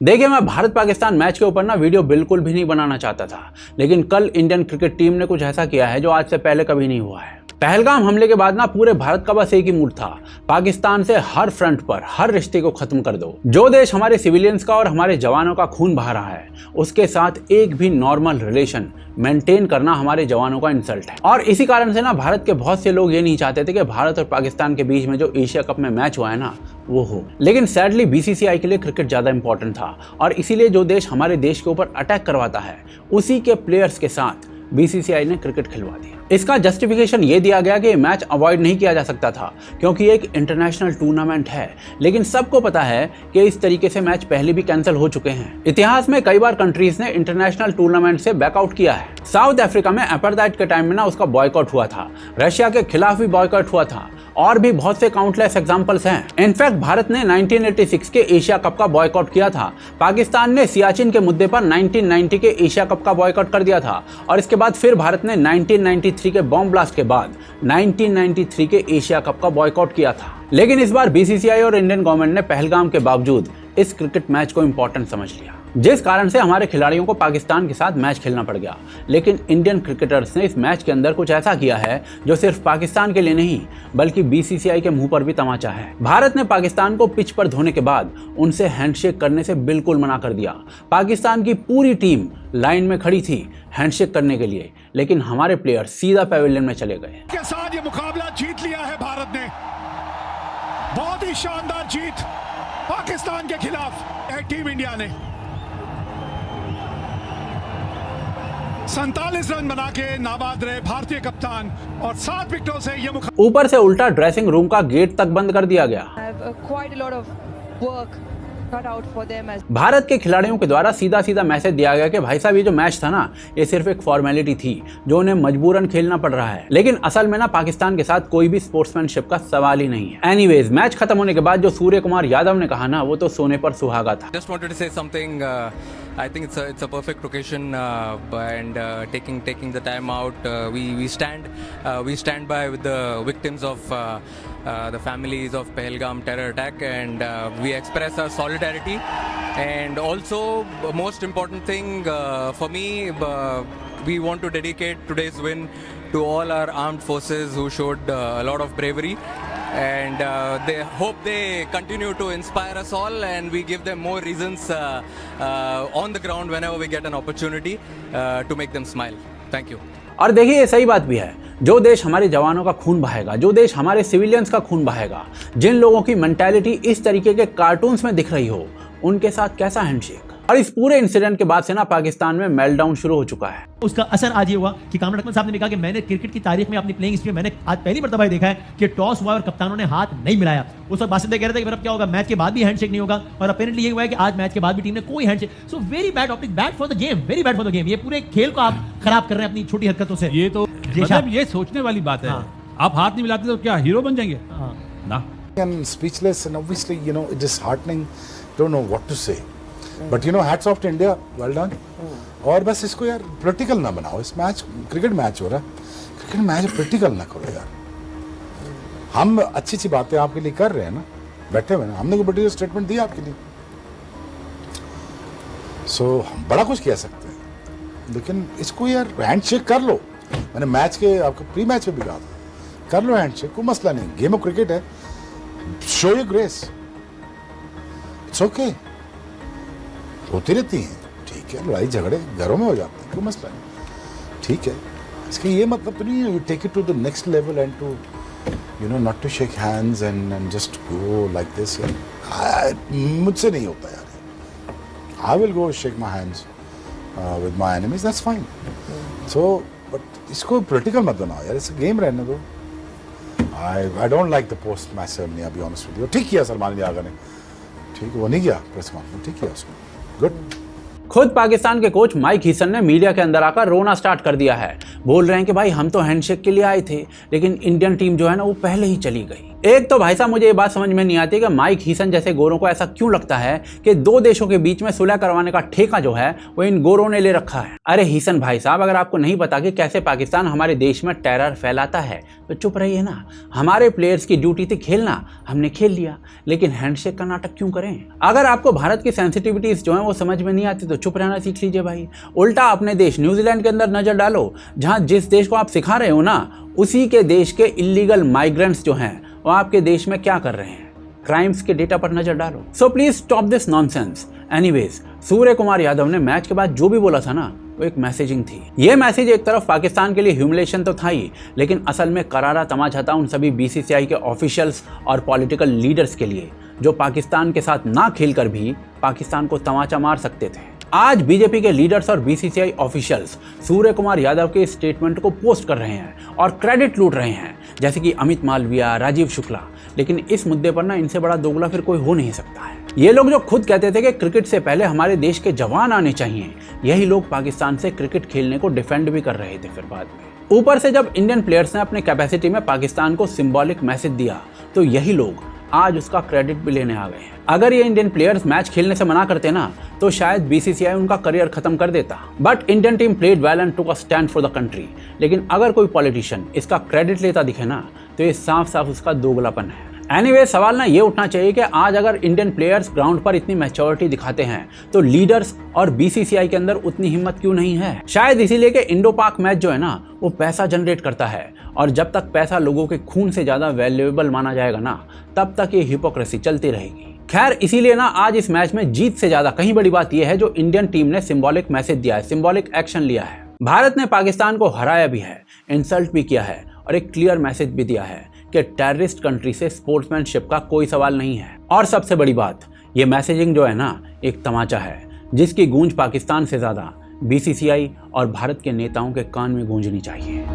देखिए, मैं भारत पाकिस्तान मैच के ऊपर ना वीडियो बिल्कुल भी नहीं बनाना चाहता था, लेकिन कल इंडियन क्रिकेट टीम ने कुछ ऐसा किया है जो आज से पहले कभी नहीं हुआ है। पहलगाम हमले के बाद ना पूरे भारत का बस एक ही मूड था, पाकिस्तान से हर फ्रंट पर हर रिश्ते को खत्म कर दो। जो देश हमारे सिविलियंस का और हमारे जवानों का खून बहा रहा है, उसके साथ एक भी नॉर्मल रिलेशन मेंटेन करना हमारे जवानों का इंसल्ट है। और इसी कारण से ना भारत के बहुत से लोग ये नहीं चाहते थे कि भारत और पाकिस्तान के बीच में जो एशिया कप में मैच हुआ है ना, वो हो। लेकिन सैडली बीसीसीआई के लिए क्रिकेट ज्यादा इंपॉर्टेंट था, और इसीलिए जो देश हमारे देश के ऊपर अटैक करवाता है, उसी के प्लेयर्स के साथ बीसीसीआई ने क्रिकेट खिलवा दिया। इसका जस्टिफिकेशन ये दिया गया कि मैच अवॉइड नहीं किया जा सकता था क्योंकि एक इंटरनेशनल टूर्नामेंट है, लेकिन सबको पता है कि इस तरीके से मैच पहले भी कैंसिल हो चुके हैं। इतिहास में कई बार कंट्रीज ने इंटरनेशनल टूर्नामेंट से बैकआउट किया है। साउथ अफ्रीका में अपार्थाइड के टाइम में ना उसका बॉयकॉट हुआ था, रशिया के खिलाफ भी बॉयकॉट हुआ था, और भी बहुत से काउंटलेस एग्जांपल्स हैं। इनफैक्ट भारत ने 1986 के एशिया कप का बॉयकॉट किया था। पाकिस्तान ने सियाचिन के मुद्दे पर 1990 के एशिया कप का बॉयकॉट कर दिया था, और इसके बाद फिर भारत ने 1993 के बॉम्ब ब्लास्ट के बाद 1993 के एशिया कप का बॉयकॉट किया था। लेकिन इस बार बीसीसीआई और इंडियन गवर्नमेंट ने पहलगाम के बावजूद इस क्रिकेट मैच को इंपॉर्टेंट समझ लिया, जिस कारण से हमारे खिलाड़ियों को पाकिस्तान के साथ मैच खेलना पड़ गया। लेकिन इंडियन क्रिकेटर्स ने इस मैच के अंदर कुछ ऐसा किया है जो सिर्फ पाकिस्तान के लिए नहीं, बल्कि बीसीसीआई के मुंह पर भी तमाचा है। भारत ने पाकिस्तान को पिच पर धोने के बाद उनसे हैंडशेक करने से बिल्कुल मना कर दिया। पाकिस्तान की पूरी टीम लाइन में खड़ी थी हैंडशेक करने के लिए, लेकिन हमारे प्लेयर सीधा पैवेलियन में चले गए। के साथ ये मुकाबला जीत लिया है भारत ने। बहुत ही शानदार जीत पाकिस्तान के खिलाफ है टीम इंडिया ने। 47 रन बना के नाबाद रहे भारतीय कप्तान, और 7 विकेटों से ये ऊपर से उल्टा ड्रेसिंग रूम का गेट तक बंद कर दिया गया। भारत के खिलाड़ियों के द्वारा सीधा सीधा मैसेज दिया गया कि भाई साहब, ये जो मैच था ना, ये सिर्फ एक फॉर्मेलिटी थी जो उन्हें मजबूरन खेलना पड़ रहा है। लेकिन असल में ना पाकिस्तान के साथ कोई भी स्पोर्ट्समैनशिप का सवाल ही नहीं है। एनीवेज, मैच खत्म होने के बाद जो सूर्य कुमार यादव ने कहा ना, वो तो सोने पर सुहागा था। Just wanted to say something. I think it's a perfect occasion, and taking the time out, we stand by with the victims of the families of Pahalgam terror attack, and we express our solidarity. And also, most important thing for me, we want to dedicate today's win to all our armed forces who showed a lot of bravery. And they hope they continue to inspire us all, and we give them more reasons on the ground whenever we get an opportunity to make them smile. Thank you. और देखिए, ये सही बात भी है। जो देश हमारे जवानों का खून बहाएगा, जो देश हमारे सिविलियंस का खून बहाएगा, जिन लोगों की मेंटालिटी इस तरीके के कार्टून्स में दिख रही हो, उनके साथ कैसा हैंडशेक। और इस पूरे इंसिडेंट के बाद से ना पाकिस्तान में मेल्टडाउन शुरू हो चुका है। उसका असर आज ये हुआ कि कामरान अकमल साहब ने कहा कि मैंने क्रिकेट की तारीख में अपनी प्लेइंग हिस्ट्री में मैंने आज पहली मर्तबा देखा है कि टॉस हुआ और कप्तानों ने हाथ नहीं मिलाया। उस वक्त बासिंदे कह रहे थे कि अब क्या होगा, मैच के बाद भी हैंडशेक नहीं होगा, और अपेरेंटली ये हुआ है कि आज मैच के बाद भी टीम ने कोई handshake. So very bad optic, bad for the game, very bad for the game. ये पूरे खेल को आप खराब कर रहे हैं अपनी छोटी हरकतों से। ये तो मतलब ये सोचने वाली बात है। आप हाथ नहीं मिलाते तो क्या हीरो बन जाएंगे? ना। I'm speechless, and obviously, it is heartening. Don't know what to say. But hats off to India. Well done. और बस इसको यार पॉलिटिकल ना बनाओ। इस मैच क्रिकेट मैच हो रहा है, क्रिकेट मैच पॉलिटिकल ना करो यार। हम अच्छी अच्छी बातें आपके लिए कर रहे हैं ना, बैठे हुए ना, हमने कोई पॉलिटिकल स्टेटमेंट दिया आपके लिए। सो हम बड़ा कुछ कह सकते हैं, लेकिन इसको यार हैंडशेक कर लो। मैंने मैच के आपको प्री मैच में भी कहा था, कर लो हैंडशेक, कोई मसला नहीं। गेम ऑफ क्रिकेट है, show your grace, it's okay. होती रहती हैं, ठीक है, लड़ाई झगड़े घरों में हो जाते हैं, कोई मसला नहीं, ठीक है। इसका ये मतलब तो नहीं है you take it to the next level and to not to shake hands and just go like this. मुझसे नहीं होता यार। I will go shake my hands with my enemies, that's fine. So but इसको political मत बनाओ यार, इसे game रहने दो। I don't like the post match ceremony, अभी ऑनेस्ट विद यू। ठीक किया सलमान लियागा ने, ठीक है, वो नहीं किया प्रेस कॉन्फ्रेंस, ठीक किया उसको, गुड। खुद पाकिस्तान के कोच माइक हीसन ने मीडिया के अंदर आकर रोना स्टार्ट कर दिया है। बोल रहे हैं कि भाई हम तो हैंडशेक के लिए आए थे, लेकिन इंडियन टीम जो है ना वो पहले ही चली गई। एक तो भाई साहब मुझे ये बात समझ में नहीं आती कि माइक हीसन जैसे गोरों को ऐसा क्यों लगता है कि दो देशों के बीच में सुलह करवाने का ठेका जो है वो इन गोरों ने ले रखा है। अरे हीसन भाई साहब, अगर आपको नहीं पता कि कैसे पाकिस्तान हमारे देश में टेरर फैलाता है तो चुप रहिए ना। हमारे प्लेयर्स की ड्यूटी थी खेलना, हमने खेल लिया, लेकिन हैंडशेक का नाटक क्यों करें? अगर आपको भारत की सेंसिटिविटीज जो है वो समझ में नहीं आती तो चुप रहना सीख लीजिए भाई। उल्टा अपने देश न्यूजीलैंड के अंदर नजर डालो, जहां जिस देश को आप सिखा रहे हो ना उसी के देश के इलीगल माइग्रेंट्स जो हैं वो आपके देश में क्या कर रहे हैं। क्राइम्स के डेटा पर नजर डालो। So please stop this nonsense. Anyways, Surya Kumar Yadav ने मैच के बाद जो भी बोला था ना वो एक मैसेजिंग थी। ये मैसेज एक तरफ पाकिस्तान के लिए ह्यूमिलेशन तो था ही, लेकिन असल में करारा तमाचा था उन सभी बीसीसीआई के ऑफिशियल्स और पॉलिटिकल लीडर्स के लिए जो पाकिस्तान के साथ ना खेलकर भी पाकिस्तान को तमाचा मार सकते थे। आज बीजेपी के लीडर्स और बीसीसीआई ऑफिशियल्स सूर्य कुमार यादव के स्टेटमेंट को पोस्ट कर रहे हैं और क्रेडिट लूट रहे हैं, जैसे कि अमित मालविया, राजीव शुक्ला। लेकिन इस मुद्दे पर ना इनसे बड़ा दोगला फिर कोई हो नहीं सकता है। ये लोग जो खुद कहते थे कि क्रिकेट से पहले हमारे देश के जवान आने चाहिए, यही लोग पाकिस्तान से क्रिकेट खेलने को डिफेंड भी कर रहे थे फिर बाद में। ऊपर से जब इंडियन प्लेयर्स ने अपने कैपेसिटी में पाकिस्तान को सिंबॉलिक मैसेज दिया तो यही लोग आज उसका क्रेडिट भी लेने आ गए हैं। अगर ये इंडियन प्लेयर्स मैच खेलने से मना करते ना तो शायद बीसीसीआई उनका करियर खत्म कर देता। But Indian team played well and took a stand for the country. लेकिन अगर कोई पॉलिटिशियन इसका क्रेडिट लेता दिखे ना तो ये साफ साफ उसका दोगलापन है। एनीवे, सवाल ना ये उठना चाहिए कि आज अगर इंडियन प्लेयर्स ग्राउंड पर इतनी मैच्योरिटी दिखाते हैं तो लीडर्स और बीसीसीआई के अंदर उतनी हिम्मत क्यों नहीं है? शायद इसीलिए कि इंडो पाक मैच जो है ना वो पैसा जनरेट करता है, और जब तक पैसा लोगों के खून से ज्यादा वैल्यूएबल माना जाएगा ना तब तक ये हिपोक्रेसी चलती रहेगी। खैर, इसीलिए ना आज इस मैच में जीत से ज्यादा कहीं बड़ी बात यह है जो इंडियन टीम ने सिंबॉलिक मैसेज दिया है, सिंबॉलिक एक्शन लिया है। भारत ने पाकिस्तान को हराया भी है, इंसल्ट भी किया है और एक क्लियर मैसेज भी दिया है कि टेररिस्ट कंट्री से स्पोर्ट्समैनशिप का कोई सवाल नहीं है। और सबसे बड़ी बात, ये मैसेजिंग जो है ना एक तमाचा है जिसकी गूंज पाकिस्तान से ज्यादा बीसीसीआई और भारत के नेताओं के कान में गूंजनी चाहिए।